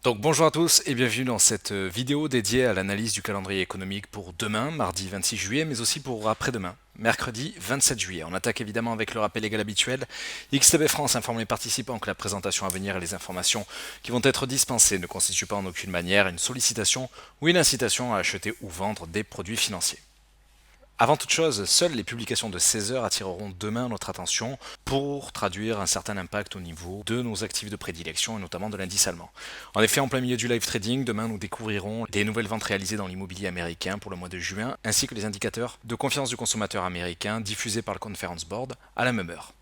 Donc bonjour à tous et bienvenue dans cette vidéo dédiée à l'analyse du calendrier économique pour demain, mardi 26 juillet, mais aussi pour après-demain, mercredi 27 juillet. On attaque évidemment avec le rappel légal habituel. XTB France informe les participants que la présentation à venir et les informations qui vont être dispensées ne constituent pas en aucune manière une sollicitation ou une incitation à acheter ou vendre des produits financiers. Avant toute chose, seules les publications de 16 heures attireront demain notre attention pour traduire un certain impact au niveau de nos actifs de prédilection et notamment de l'indice allemand. En effet, en plein milieu du live trading, demain nous découvrirons les nouvelles ventes réalisées dans l'immobilier américain pour le mois de juin ainsi que les indicateurs de confiance du consommateur américain diffusés par le Conference Board à la même heure.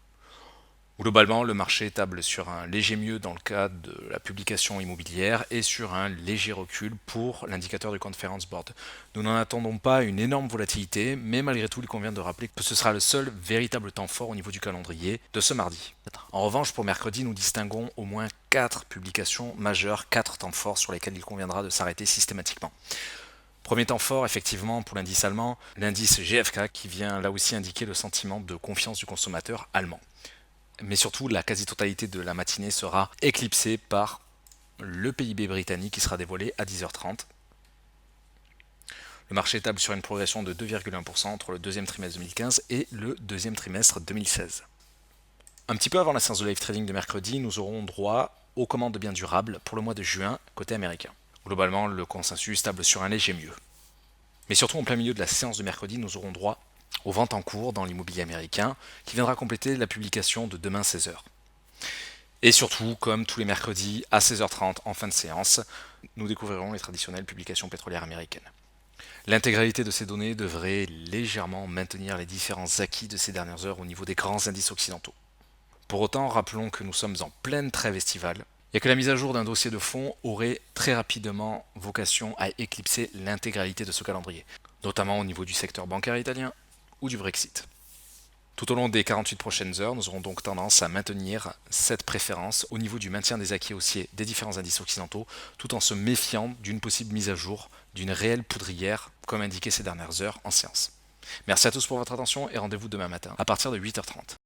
Globalement, le marché table sur un léger mieux dans le cadre de la publication immobilière et sur un léger recul pour l'indicateur du Conference Board. Nous n'en attendons pas une énorme volatilité, mais malgré tout, il convient de rappeler que ce sera le seul véritable temps fort au niveau du calendrier de ce mardi. En revanche, pour mercredi, nous distinguons au moins 4 publications majeures, 4 temps forts sur lesquels il conviendra de s'arrêter systématiquement. Premier temps fort, effectivement, pour l'indice allemand, l'indice GfK qui vient là aussi indiquer le sentiment de confiance du consommateur allemand. Mais surtout, la quasi-totalité de la matinée sera éclipsée par le PIB britannique qui sera dévoilé à 10h30. Le marché table sur une progression de 2,1% entre le deuxième trimestre 2015 et le deuxième trimestre 2016. Un petit peu avant la séance de live trading de mercredi, nous aurons droit aux commandes de biens durables pour le mois de juin côté américain. Globalement, le consensus table sur un léger mieux. Mais surtout, en plein milieu de la séance de mercredi, nous aurons droit aux ventes en cours dans l'immobilier américain qui viendra compléter la publication de demain 16h. Et surtout, comme tous les mercredis à 16h30 en fin de séance, nous découvrirons les traditionnelles publications pétrolières américaines. L'intégralité de ces données devrait légèrement maintenir les différents acquis de ces dernières heures au niveau des grands indices occidentaux. Pour autant, rappelons que nous sommes en pleine trêve estivale et que la mise à jour d'un dossier de fonds aurait très rapidement vocation à éclipser l'intégralité de ce calendrier, notamment au niveau du secteur bancaire italien ou du Brexit. Tout au long des 48 prochaines heures, nous aurons donc tendance à maintenir cette préférence au niveau du maintien des acquis haussiers des différents indices occidentaux, tout en se méfiant d'une possible mise à jour d'une réelle poudrière, comme indiqué ces dernières heures en séance. Merci à tous pour votre attention et rendez-vous demain matin à partir de 8h30.